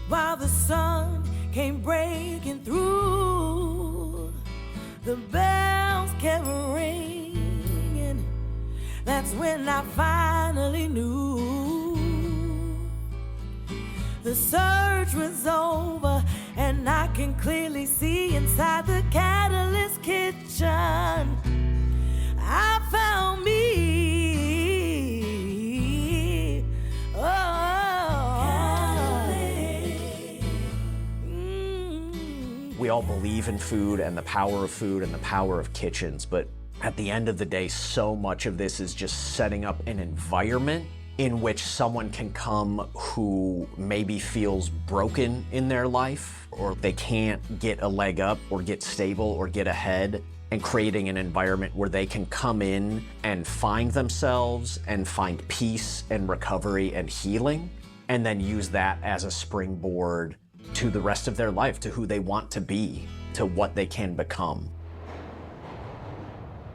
while the sun came breaking through. The bells kept ringing. That's when I finally knew the search was over, and I can clearly see inside the Catalyst kitchen. I found me. Oh, We all believe in food and the power of food and the power of kitchens, but at the end of the day, so much of this is just setting up an environment in which someone can come who maybe feels broken in their life, or they can't get a leg up or get stable or get ahead, and creating an environment where they can come in and find themselves and find peace and recovery and healing, and then use that as a springboard to the rest of their life, to who they want to be, to what they can become.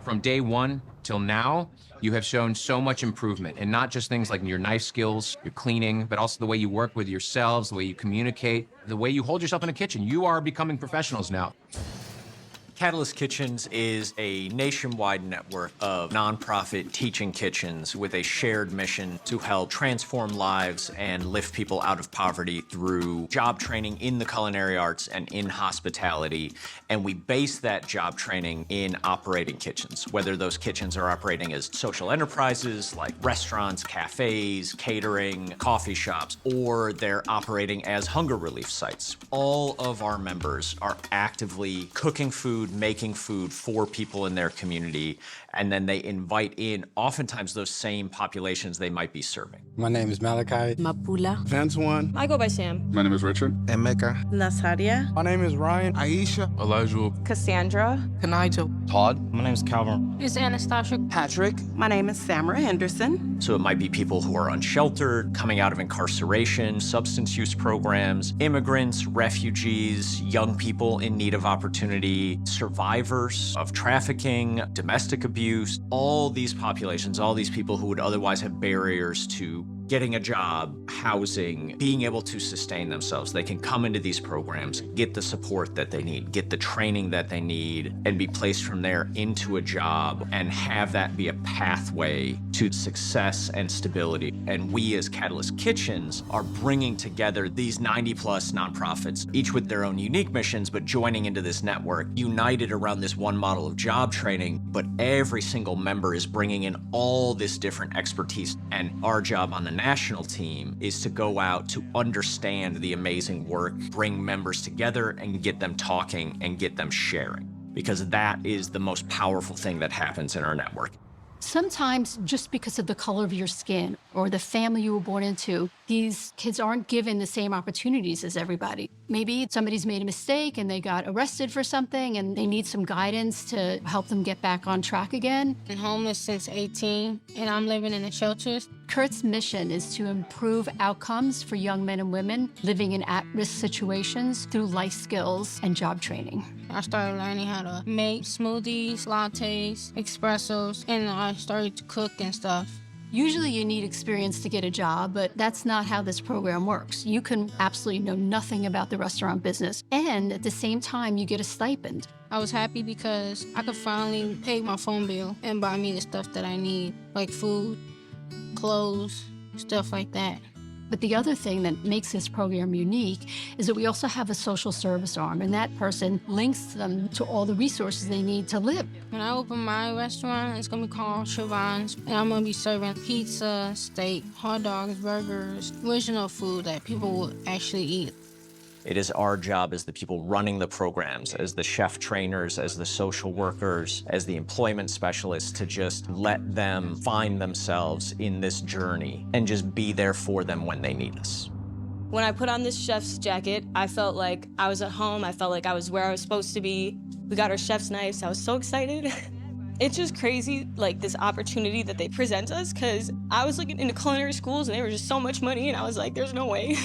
From day one till now, you have shown so much improvement, and not just things like your knife skills, your cleaning, but also the way you work with yourselves, the way you communicate, the way you hold yourself in a kitchen. You are becoming professionals now. Catalyst Kitchens is a nationwide network of nonprofit teaching kitchens with a shared mission to help transform lives and lift people out of poverty through job training in the culinary arts and in hospitality. And we base that job training in operating kitchens, whether those kitchens are operating as social enterprises like restaurants, cafes, catering, coffee shops, or they're operating as hunger relief sites. All of our members are actively cooking food, making food for people in their community, and then they invite in oftentimes those same populations they might be serving. My name is Malachi. Mapula. Vantuan. I go by Sam. My name is Richard. Emeka. Nasaria. My name is Ryan. Aisha. Elijah. Cassandra. Kanaito. Todd. My name is Calvin. Is Anastasia. Patrick. My name is Samara Henderson. So it might be people who are unsheltered, coming out of incarceration, substance use programs, immigrants, refugees, young people in need of opportunity, survivors of trafficking, domestic abuse, all these populations, all these people who would otherwise have barriers to getting a job, housing, being able to sustain themselves. They can come into these programs, get the support that they need, get the training that they need, and be placed from there into a job and have that be a pathway to success and stability. And we as Catalyst Kitchens are bringing together these 90 plus nonprofits, each with their own unique missions, but joining into this network, united around this one model of job training, but every single member is bringing in all this different expertise. And our job on the national team is to go out to understand the amazing work, bring members together and get them talking and get them sharing, because that is the most powerful thing that happens in our network. Sometimes just because of the color of your skin or the family you were born into, these kids aren't given the same opportunities as everybody. Maybe somebody's made a mistake and they got arrested for something and they need some guidance to help them get back on track again. I've been homeless since 18 and I'm living in the shelters. CURT's mission is to improve outcomes for young men and women living in at-risk situations through life skills and job training. I started learning how to make smoothies, lattes, espressos, and I started to cook and stuff. Usually you need experience to get a job, but that's not how this program works. You can absolutely know nothing about the restaurant business, and at the same time, you get a stipend. I was happy because I could finally pay my phone bill and buy me the stuff that I need, like food, clothes, stuff like that. But the other thing that makes this program unique is that we also have a social service arm, and that person links them to all the resources they need to live. When I open my restaurant, it's gonna be called Siobhan's, and I'm gonna be serving pizza, steak, hot dogs, burgers, original food that people will actually eat. It is our job as the people running the programs, as the chef trainers, as the social workers, as the employment specialists, to just let them find themselves in this journey and just be there for them when they need us. When I put on this chef's jacket, I felt like I was at home. I felt like I was where I was supposed to be. We got our chef's knives. I was so excited. It's just crazy, like, this opportunity that they present us, because I was looking into culinary schools and they were just so much money, and I was like, there's no way.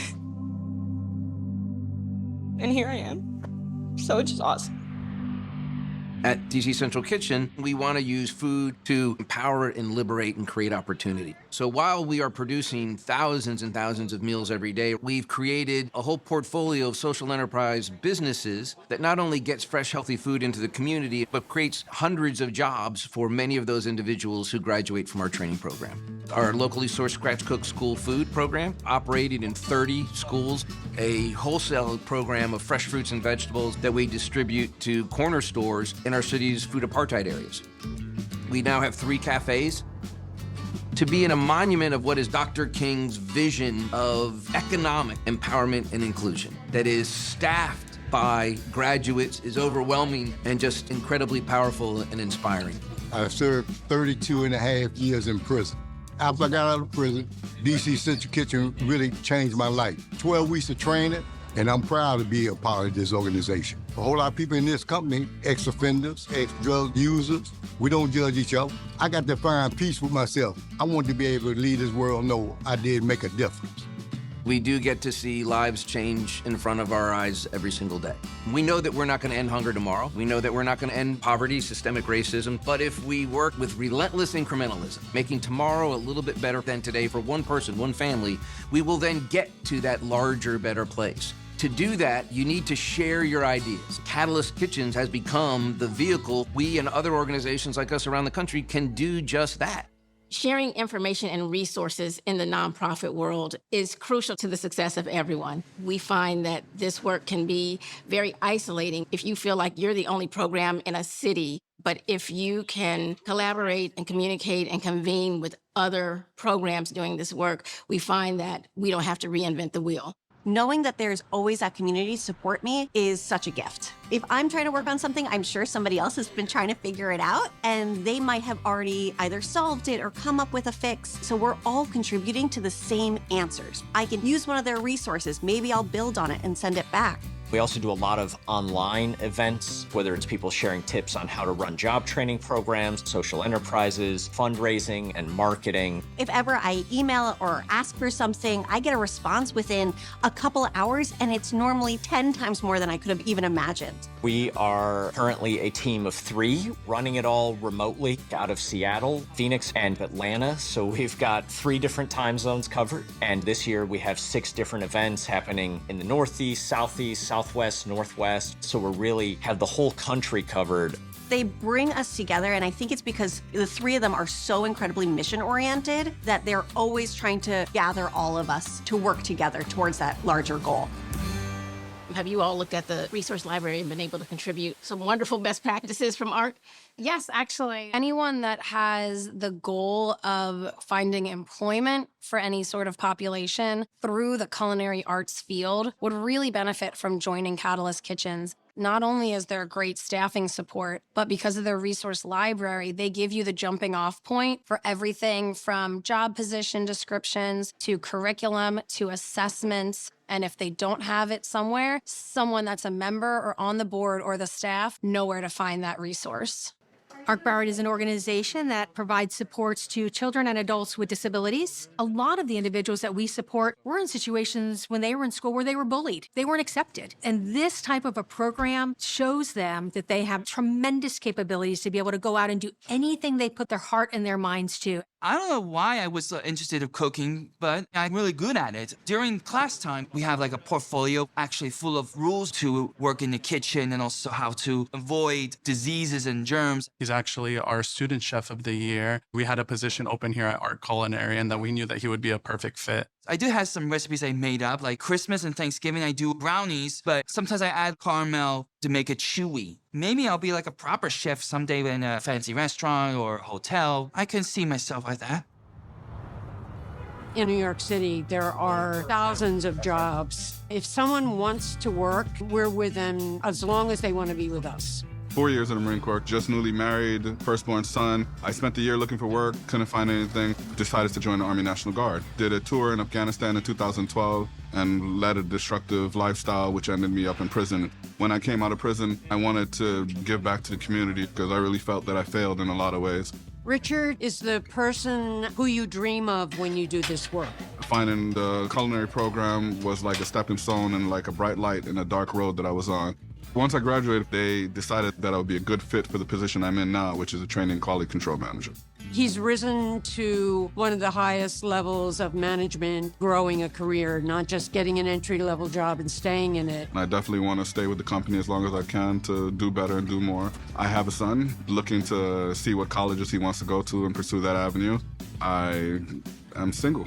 And here I am. So it's just awesome. At DC Central Kitchen, we want to use food to empower and liberate and create opportunity. So while we are producing thousands and thousands of meals every day, we've created a whole portfolio of social enterprise businesses that not only gets fresh, healthy food into the community, but creates hundreds of jobs for many of those individuals who graduate from our training program. Our locally sourced scratch cooked school food program, operated in 30 schools, a wholesale program of fresh fruits and vegetables that we distribute to corner stores in our city's food apartheid areas. We now have 3 cafes. To be in a monument of what is Dr. King's vision of economic empowerment and inclusion that is staffed by graduates is overwhelming and just incredibly powerful and inspiring. I served 32 and a half years in prison. After I got out of prison, DC Central Kitchen really changed my life. 12 weeks of training, and I'm proud to be a part of this organization. A whole lot of people in this company, ex-offenders, ex-drug users, we don't judge each other. I got to find peace with myself. I want to be able to lead this world know I did make a difference. We do get to see lives change in front of our eyes every single day. We know that we're not going to end hunger tomorrow. We know that we're not going to end poverty, systemic racism. But if we work with relentless incrementalism, making tomorrow a little bit better than today for one person, one family, we will then get to that larger, better place. To do that, you need to share your ideas. Catalyst Kitchens has become the vehicle we and other organizations like us around the country can do just that. Sharing information and resources in the nonprofit world is crucial to the success of everyone. We find that this work can be very isolating if you feel like you're the only program in a city. But if you can collaborate and communicate and convene with other programs doing this work, we find that we don't have to reinvent the wheel. Knowing that there's always that community to support me is such a gift. If I'm trying to work on something, I'm sure somebody else has been trying to figure it out, and they might have already either solved it or come up with a fix. So we're all contributing to the same answers. I can use one of their resources. Maybe I'll build on it and send it back. We also do a lot of online events, whether it's people sharing tips on how to run job training programs, social enterprises, fundraising, and marketing. If ever I email or ask for something, I get a response within a couple of hours, and it's normally 10 times more than I could have even imagined. We are currently a team of 3 running it all remotely out of Seattle, Phoenix, and Atlanta. So we've got 3 different time zones covered. And this year we have 6 different events happening in the Northeast, Southeast, Southwest, Northwest. So we really have the whole country covered. They bring us together, and I think it's because the 3 of them are so incredibly mission-oriented that they're always trying to gather all of us to work together towards that larger goal. Have you all looked at the resource library and been able to contribute some wonderful best practices from ARC? Yes, actually. Anyone that has the goal of finding employment for any sort of population through the culinary arts field would really benefit from joining Catalyst Kitchens. Not only is there great staffing support, but because of their resource library, they give you the jumping off point for everything from job position descriptions to curriculum to assessments. And if they don't have it somewhere, someone that's a member or on the board or the staff know where to find that resource. ARC Broward is an organization that provides supports to children and adults with disabilities. A lot of the individuals that we support were in situations when they were in school where they were bullied. They weren't accepted. And this type of a program shows them that they have tremendous capabilities to be able to go out and do anything they put their heart and their minds to. I don't know why I was so interested in cooking, but I'm really good at it. During class time, we have like a portfolio actually full of rules to work in the kitchen and also how to avoid diseases and germs. He's actually our student chef of the year. We had a position open here at Art Culinary, and that we knew that he would be a perfect fit. I do have some recipes I made up, like Christmas and Thanksgiving, I do brownies, but sometimes I add caramel to make it chewy. Maybe I'll be like a proper chef someday in a fancy restaurant or hotel. I can see myself like that. In New York City, there are thousands of jobs. If someone wants to work, we're with them as long as they want to be with us. 4 years in the Marine Corps, just newly married, firstborn son. I spent the year looking for work, couldn't find anything, decided to join the Army National Guard. Did a tour in Afghanistan in 2012 and led a destructive lifestyle, which ended me up in prison. When I came out of prison, I wanted to give back to the community because I really felt that I failed in a lot of ways. Richard is the person who you dream of when you do this work. Finding the culinary program was like a stepping stone and like a bright light in a dark road that I was on. Once I graduated, they decided that I would be a good fit for the position I'm in now, which is a training quality control manager. He's risen to one of the highest levels of management, growing a career, not just getting an entry-level job and staying in it. I definitely want to stay with the company as long as I can to do better and do more. I have a son looking to see what colleges he wants to go to and pursue that avenue. I am single.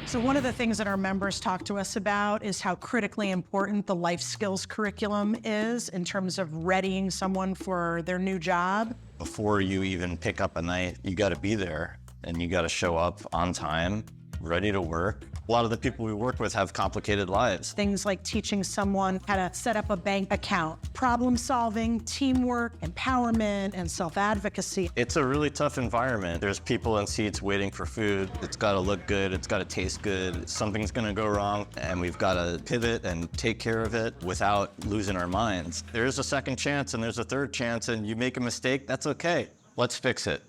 So one of the things that our members talk to us about is how critically important the life skills curriculum is in terms of readying someone for their new job. Before you even pick up a night, you got to be there and you got to show up on time, ready to work. A lot of the people we work with have complicated lives. Things like teaching someone how to set up a bank account, problem solving, teamwork, empowerment, and self-advocacy. It's a really tough environment. There's people in seats waiting for food. It's got to look good. It's got to taste good. Something's going to go wrong, and we've got to pivot and take care of it without losing our minds. There's a second chance and there's a third chance, and you make a mistake, that's okay. Let's fix it.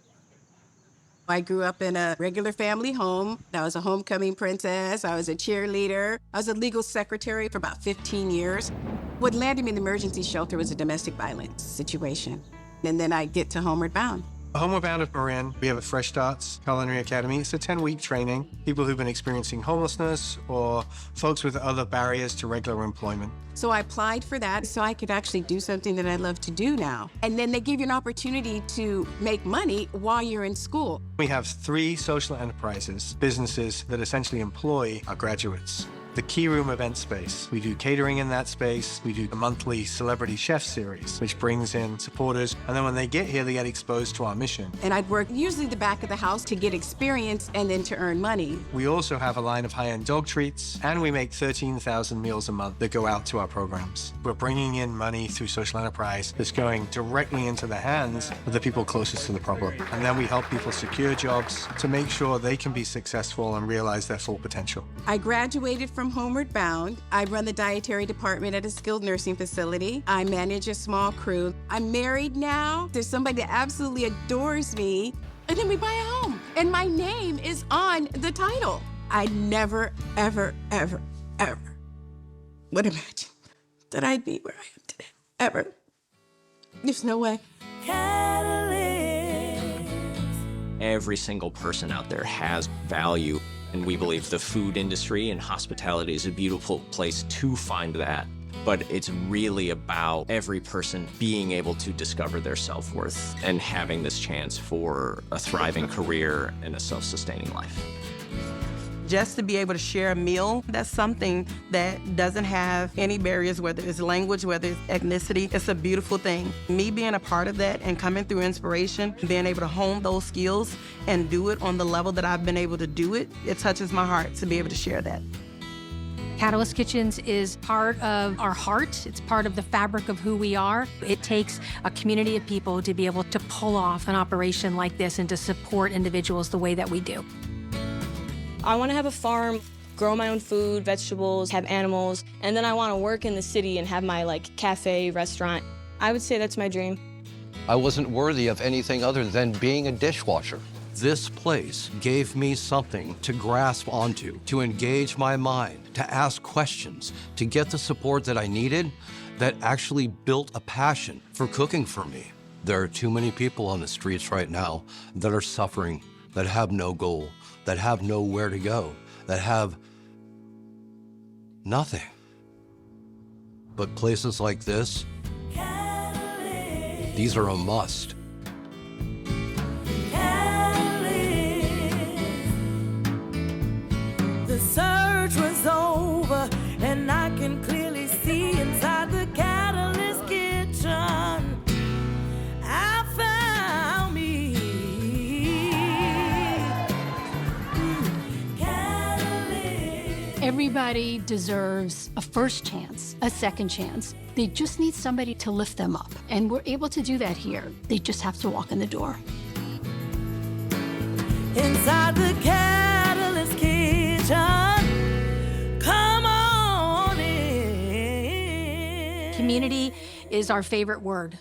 I grew up in a regular family home. I was a homecoming princess. I was a cheerleader. I was a legal secretary for about 15 years. What landed me in the emergency shelter was a domestic violence situation. And then I get to Homeward Bound. Homeward Bound at Marin, we have a Fresh Starts Culinary Academy. It's a 10-week training. People who've been experiencing homelessness or folks with other barriers to regular employment. So I applied for that so I could actually do something that I love to do now. And then they give you an opportunity to make money while you're in school. We have 3 social enterprises, businesses that essentially employ our graduates. The Key Room event space. We do catering in that space. We do a monthly celebrity chef series, which brings in supporters. And then when they get here, they get exposed to our mission. And I'd work usually the back of the house to get experience and then to earn money. We also have a line of high-end dog treats, and we make 13,000 meals a month that go out to our programs. We're bringing in money through social enterprise that's going directly into the hands of the people closest to the problem. And then we help people secure jobs to make sure they can be successful and realize their full potential. I graduated from Homeward Bound. I run the dietary department at a skilled nursing facility. I manage a small crew. I'm married now. There's somebody that absolutely adores me. And then we buy a home. And my name is on the title. I never, ever, ever, ever would imagine that I'd be where I am today. Ever. There's no way. Every single person out there has value. And we believe the food industry and hospitality is a beautiful place to find that. But it's really about every person being able to discover their self-worth and having this chance for a thriving career and a self-sustaining life. Just to be able to share a meal, that's something that doesn't have any barriers, whether it's language, whether it's ethnicity. It's a beautiful thing. Me being a part of that and coming through inspiration, being able to hone those skills and do it on the level that I've been able to do it, it touches my heart to be able to share that. Catalyst Kitchens is part of our heart. It's part of the fabric of who we are. It takes a community of people to be able to pull off an operation like this and to support individuals the way that we do. I want to have a farm, grow my own food, vegetables, have animals, and then I want to work in the city and have my cafe, restaurant. I would say that's my dream. I wasn't worthy of anything other than being a dishwasher. This place gave me something to grasp onto, to engage my mind, to ask questions, to get the support that I needed that actually built a passion for cooking for me. There are too many people on the streets right now that are suffering, that have no goal, that have nowhere to go, that have nothing. But places like this, these are a must. The search was over, and I can clearly see inside the Catalyst kitchen. I found me. Everybody deserves a first chance, a second chance. They just need somebody to lift them up. And we're able to do that here. They just have to walk in the door. Inside the Catalyst kitchen, come on in. Community is our favorite word.